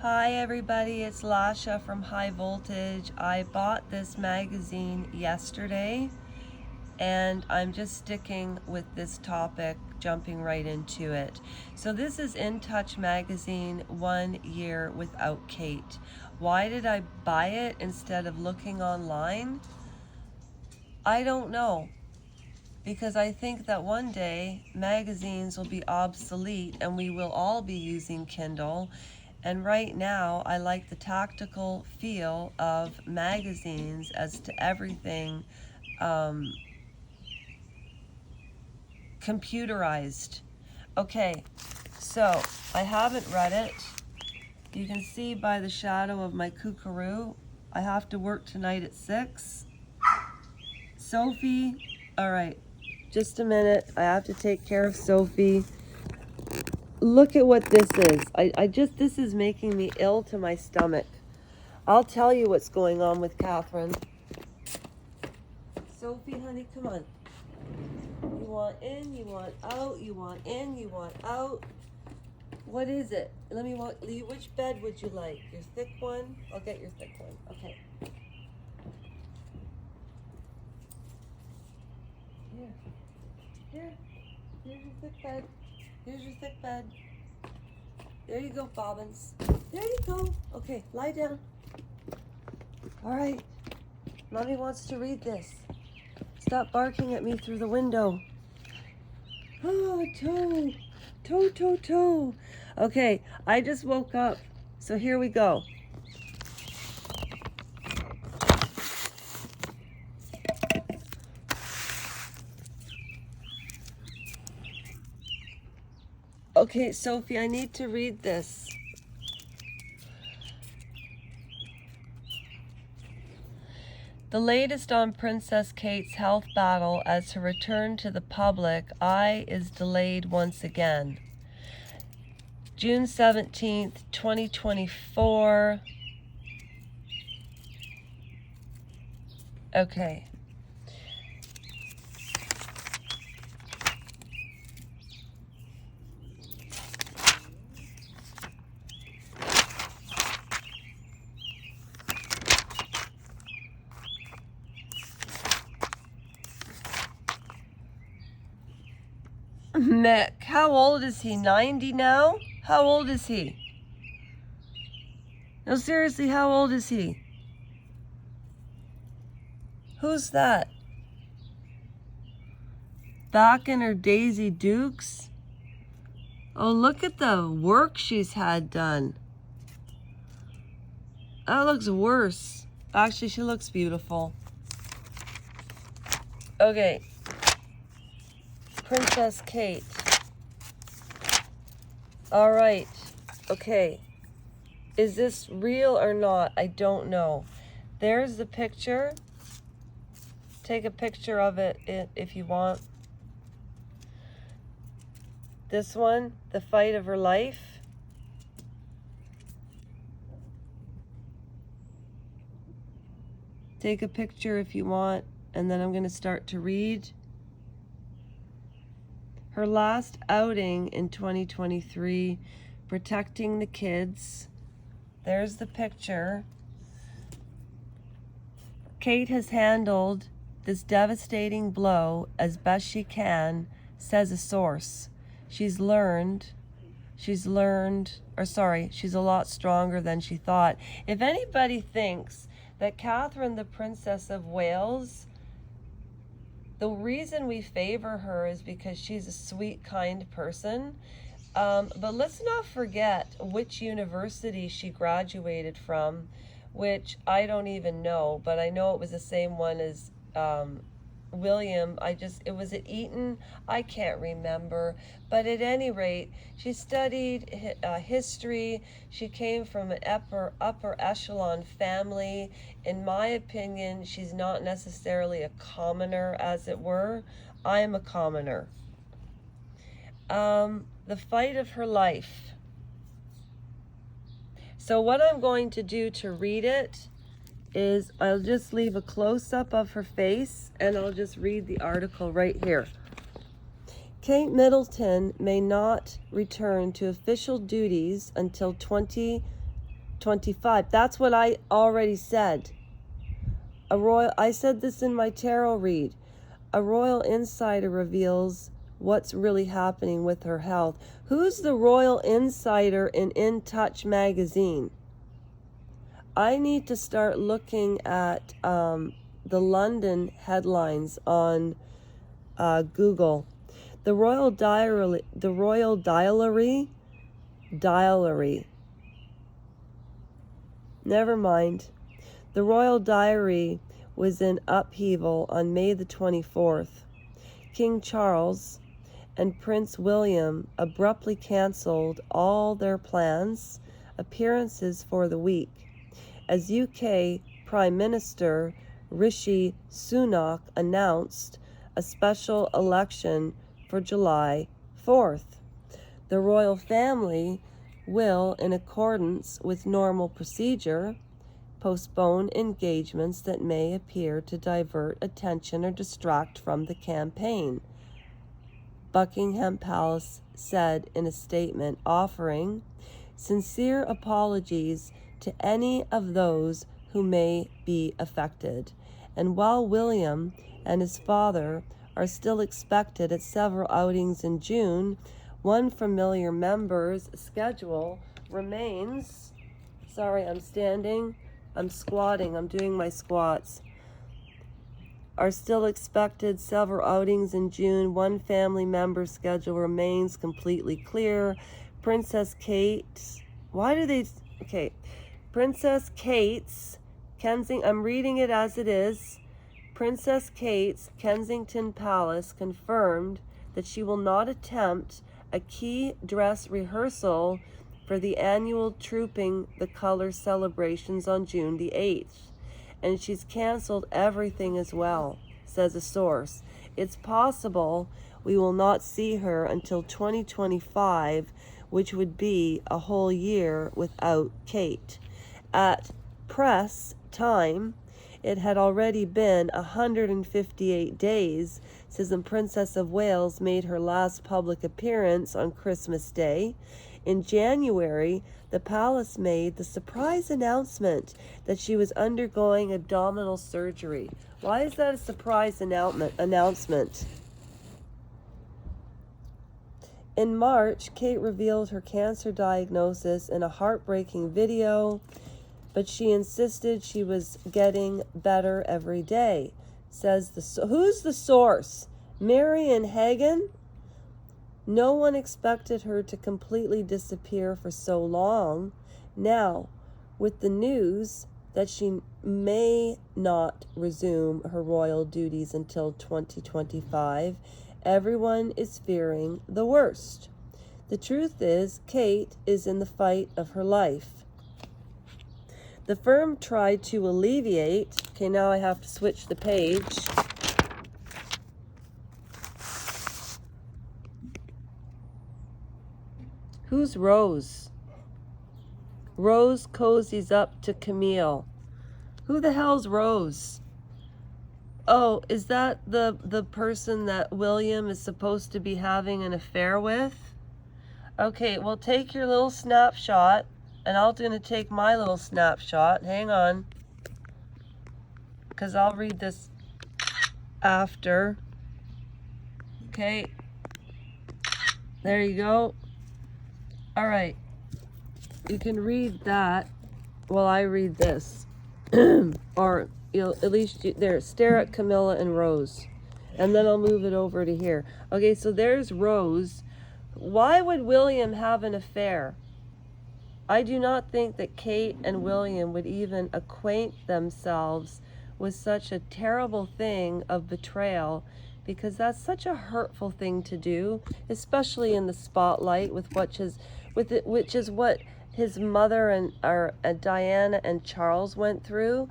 Hi everybody, it's Lasha from High Voltage. I bought this magazine yesterday and I'm just sticking with this topic, jumping right into it. So this is In Touch magazine, 1 year without Kate. Why did I buy it instead of looking online? I don't know. Because I think that one day magazines will be obsolete and we will all be using Kindle. And right now, I like the tactical feel of magazines as to everything computerized. Okay, so I haven't read it. You can see by the shadow of my kookaroo, I have to work tonight at 6. Sophie, all right, just a minute. I have to take care of Sophie. Look at what this is. This is making me ill to my stomach. I'll tell you what's going on with Catherine. Sophie, honey, come on. You want in, you want out, you want in, you want out. What is it? Let me walk. Which bed would you like? Your thick one? I'll get your thick one. Okay. Here. Here's your thick bed. Here's your thick bed. There you go, Bobbins. There you go. Okay, lie down. All right. Mommy wants to read this. Stop barking at me through the window. Oh, toe. Toe, toe, toe. Okay, I just woke up. So here we go. Okay, Sophie, I need to read this. The latest on Princess Kate's health battle as her return to the public eye is delayed once again. June 17th, 2024. Okay. Mick, how old is he? 90 now? How old is he? No, seriously, how old is he? Who's that? Back in her Daisy Dukes? Oh, look at the work she's had done. That looks worse. Actually, she looks beautiful. Okay. Princess Kate. All right. Okay. Is this real or not? I don't know. There's the picture. Take a picture of it if you want. This one, the fight of her life. Take a picture if you want, and then I'm going to start to read. Her last outing in 2023, protecting the kids. There's the picture. Kate has handled this devastating blow as best she can, says a source. She's a lot stronger than she thought. If anybody thinks that Catherine, the Princess of Wales, the reason we favor her is because she's a sweet, kind person. But let's not forget which university she graduated from, which I don't even know, but I know it was the same one as William. It was at Eton. I can't remember. But at any rate, she studied history. She came from an upper echelon family. In my opinion, she's not necessarily a commoner, as it were. I am a commoner. The fight of her life. So what I'm going to do to read it is I'll just leave a close-up of her face and I'll just read the article right here. Kate Middleton may not return to official duties until 20 25. That's what I already said. I said this in my tarot read. A royal insider reveals what's really happening with her health. Who's the royal insider in Touch magazine? I need to start looking at the London headlines on Google. The Royal Diary. Never mind. The Royal Diary was in upheaval on May the 24th. King Charles and Prince William abruptly cancelled all their plans, appearances for the week, as UK Prime Minister Rishi Sunak announced a special election for July 4th. The royal family will, in accordance with normal procedure, postpone engagements that may appear to divert attention or distract from the campaign, Buckingham Palace said in a statement, offering sincere apologies to any of those who may be affected. And while William and his father are still expected at several outings in June, one familiar member's schedule remains. Sorry, I'm squatting, I'm doing my squats. Are still expected several outings in June. One family member's schedule remains completely clear. Princess Kate's, Princess Kate's, I'm reading it as it is. Princess Kate's Kensington Palace confirmed that she will not attempt a key dress rehearsal for the annual Trooping the Colors celebrations on June the 8th. And she's canceled everything as well, says a source. It's possible we will not see her until 2025, which would be a whole year without Kate. At press time, it had already been 158 days since the Princess of Wales made her last public appearance on Christmas Day. In January, the palace made the surprise announcement that she was undergoing abdominal surgery. Why is that a surprise announcement? In March, Kate revealed her cancer diagnosis in a heartbreaking video, but she insisted she was getting better every day. Who's the source? Marian Hagen? No one expected her to completely disappear for so long. Now, with the news that she may not resume her royal duties until 2025, everyone is fearing the worst. The truth is, Kate is in the fight of her life. The firm tried to alleviate. Okay, now I have to switch the page. Who's Rose? Rose cozies up to Camille. Who the hell's Rose? Oh, is that the person that William is supposed to be having an affair with? Okay, well, take your little snapshot, and I'm going to take my little snapshot. Hang on, because I'll read this after. Okay, there you go. All right, you can read that while I read this. Or at least stare at Camilla and Rose, and then I'll move it over to here. Okay, so there's Rose. Why would William have an affair? I do not think that Kate and William would even acquaint themselves with such a terrible thing of betrayal, because that's such a hurtful thing to do, especially in the spotlight which is what his mother and Diana and Charles went through.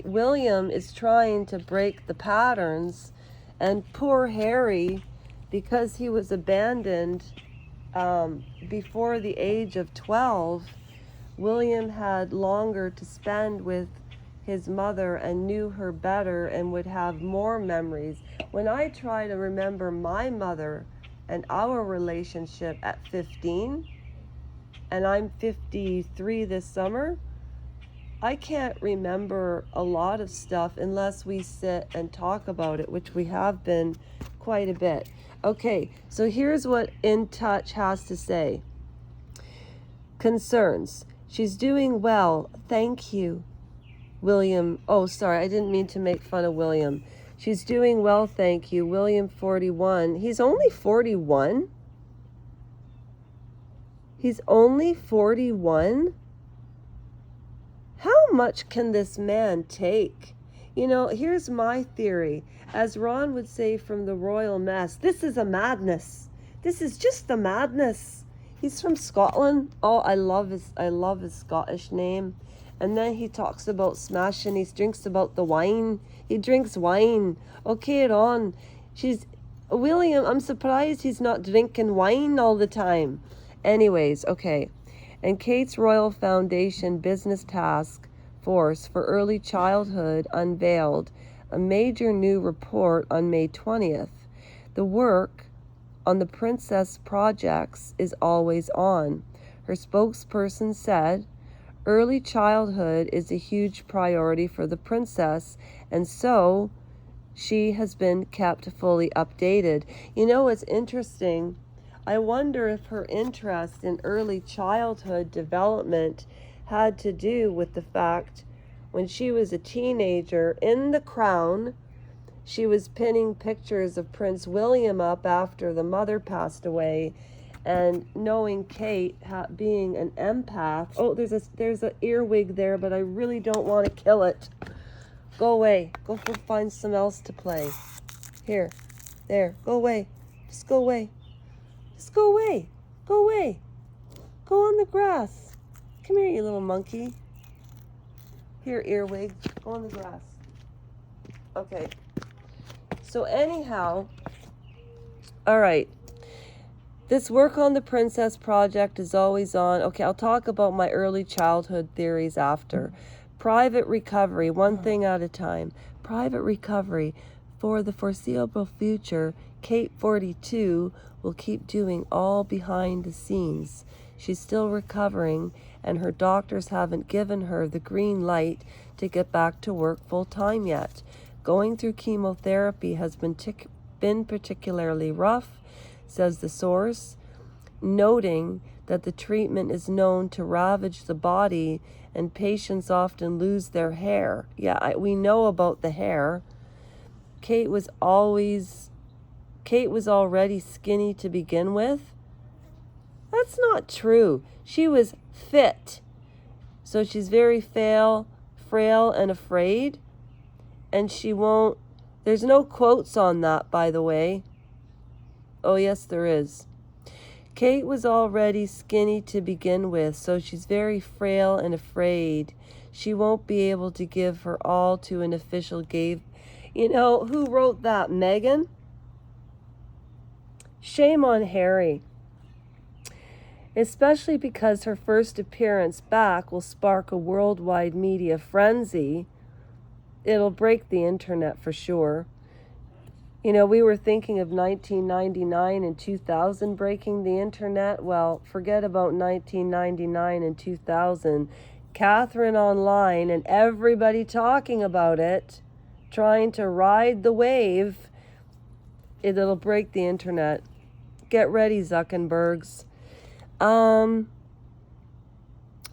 William is trying to break the patterns, and poor Harry, because he was abandoned before the age of 12, William had longer to spend with his mother and knew her better and would have more memories. When I try to remember my mother and our relationship at 15, and I'm 53 this summer, I can't remember a lot of stuff unless we sit and talk about it, which we have been quite a bit. Okay, so here's what In Touch has to say. Concerns. She's doing well, thank you. William, oh, sorry, I didn't mean to make fun of William. She's doing well, thank you. William, 41. He's only 41? He's only 41? How much can this man take? You know, here's my theory. As Ron would say from the Royal Mess, this is a madness. This is just a madness. He's from Scotland. Oh, I love his Scottish name. And then he talks about smashing. He drinks about the wine. He drinks wine. Okay, Ron. William, I'm surprised he's not drinking wine all the time. Anyways, okay. And Kate's Royal Foundation Business Task Force for Early Childhood unveiled a major new report on May 20th. The work on the Princess projects is always on. Her spokesperson said, early childhood is a huge priority for the princess, and so she has been kept fully updated. You know what's interesting? I wonder if her interest in early childhood development had to do with the fact when she was a teenager in The Crown, she was pinning pictures of Prince William up after the mother passed away, and knowing Kate being an empath. Oh, there's an earwig there, but I really don't want to kill it. Go away. Go find some else to play. Here, there. Go away. Just go away. Just go away. Go away. Go on the grass. Come here, you little monkey. Here, earwig. Go on the grass. Okay. So anyhow, all right. This work on the Princess Project is always on. Okay, I'll talk about my early childhood theories after. Private recovery, one thing at a time. Private recovery. For the foreseeable future, Kate, 42, will keep doing all behind the scenes. She's still recovering, and her doctors haven't given her the green light to get back to work full time yet. Going through chemotherapy has been particularly rough, says the source, noting that the treatment is known to ravage the body and patients often lose their hair. Yeah, we know about the hair. Kate was already skinny to begin with. That's not true. She was fit. So she's very frail and afraid. And she won't, there's no quotes on that, by the way. Oh, yes, there is. Kate was already skinny to begin with, so she's very frail and afraid. She won't be able to give her all to an official gave. You know, who wrote that? Meghan? Shame on Harry. Especially because her first appearance back will spark a worldwide media frenzy. It'll break the internet for sure. You know, we were thinking of 1999 and 2000 breaking the internet. Well, forget about 1999 and 2000. Catherine online and everybody talking about it, trying to ride the wave. It'll break the internet. Get ready, Zuckerbergs.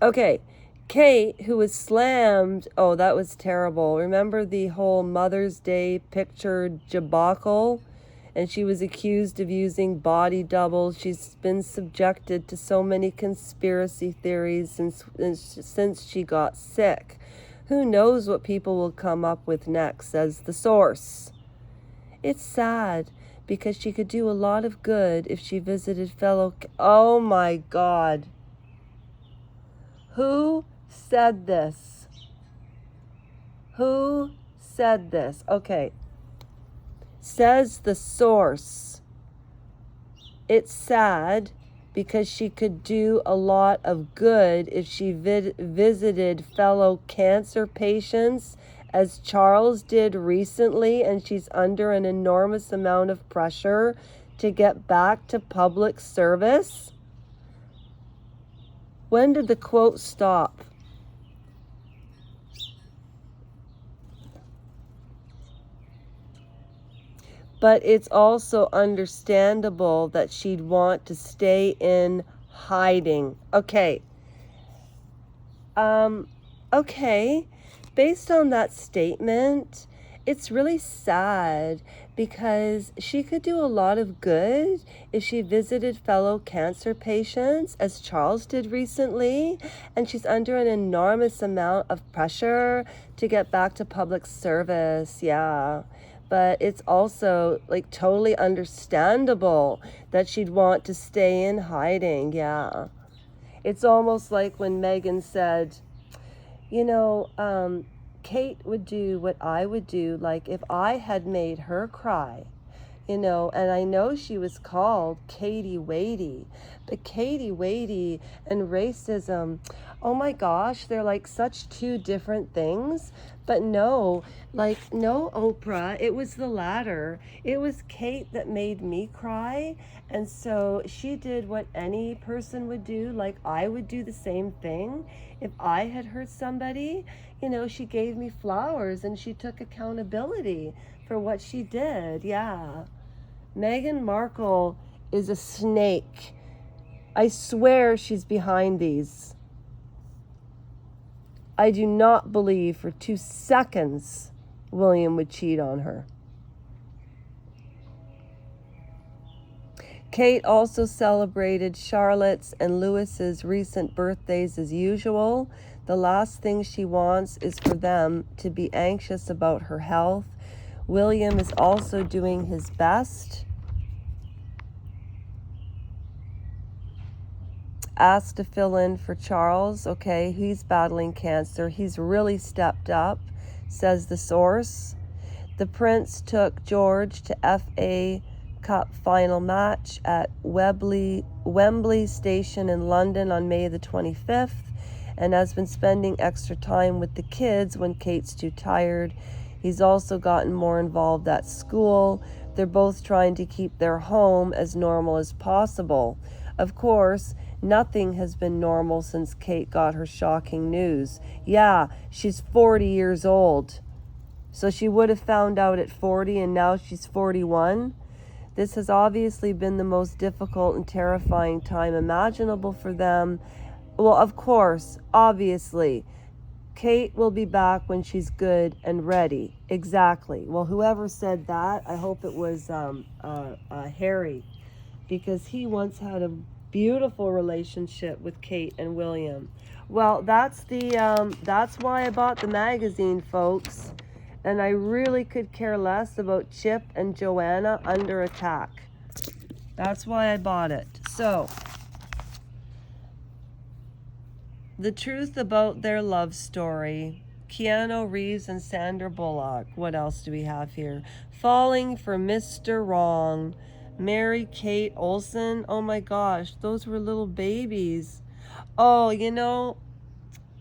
Okay. Kate, who was slammed, oh, that was terrible. Remember the whole Mother's Day picture debacle? And she was accused of using body doubles. She's been subjected to so many conspiracy theories since she got sick. Who knows what people will come up with next, says the source. It's sad because she could do a lot of good if she visited fellow... Oh, my God. Who said this? Who said this? Okay. Says the source. It's sad because she could do a lot of good if she visited fellow cancer patients, as Charles did recently, and she's under an enormous amount of pressure to get back to public service. When did the quote stop? But it's also understandable that she'd want to stay in hiding. Okay. Okay. Based on that statement, it's really sad because she could do a lot of good if she visited fellow cancer patients, as Charles did recently, and she's under an enormous amount of pressure to get back to public service. Yeah. But it's also like totally understandable that she'd want to stay in hiding. Yeah. It's almost like when Megan said, Kate would do what I would do, like if I had made her cry, and I know she was called Katie Wadey, but Katie Wadey and racism, oh my gosh, they're like such two different things. But no, Oprah, it was the latter. It was Kate that made me cry, and so she did what any person would do, like I would do the same thing if I had hurt somebody. She gave me flowers and she took accountability for what she did. Yeah. Meghan Markle is a snake. I swear she's behind these. I do not believe for 2 seconds William would cheat on her. Kate also celebrated Charlotte's and Louis's recent birthdays as usual. The last thing she wants is for them to be anxious about her health. William is also doing his best. Asked to fill in for Charles. Okay, he's battling cancer. He's really stepped up, says the source. The Prince took George to FA Cup final match at Wembley Station in London on May the 25th, and has been spending extra time with the kids when Kate's too tired. He's also gotten more involved at school. They're both trying to keep their home as normal as possible. Of course, nothing has been normal since Kate got her shocking news. Yeah, she's 40 years old. So she would have found out at 40 and now she's 41. This has obviously been the most difficult and terrifying time imaginable for them. Well, of course, obviously, Kate will be back when she's good and ready. Exactly. Well, whoever said that, I hope it was Harry, because he once had a beautiful relationship with Kate and William. Well, that's why I bought the magazine, folks. And I really could care less about Chip and Joanna under attack. That's why I bought it. So, the truth about their love story. Keanu Reeves and Sandra Bullock. What else do we have here? Falling for Mr. Wrong. Mary-Kate Olsen. Oh my gosh, those were little babies. Oh,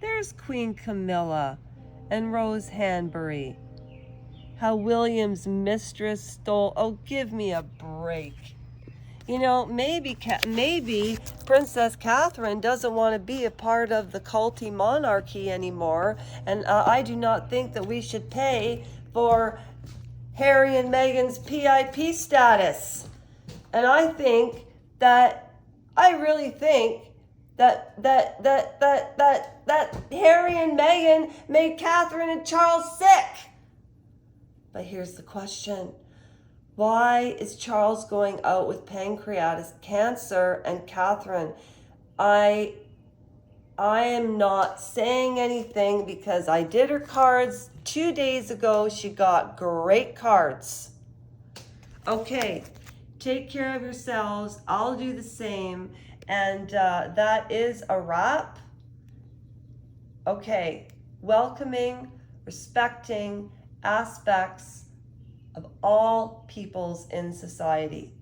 there's Queen Camilla and Rose Hanbury. How William's mistress stole. Oh, give me a break. Maybe Princess Catherine doesn't want to be a part of the culty monarchy anymore, and I do not think that we should pay for Harry and Meghan's PIP status. And I really think that Harry and Meghan made Catherine and Charles sick. But here's the question. Why is Charles going out with pancreatic cancer and Catherine? I am not saying anything because I did her cards 2 days ago. She got great cards. Okay, take care of yourselves. I'll do the same. And that is a wrap. Okay, welcoming, respecting aspects of all peoples in society.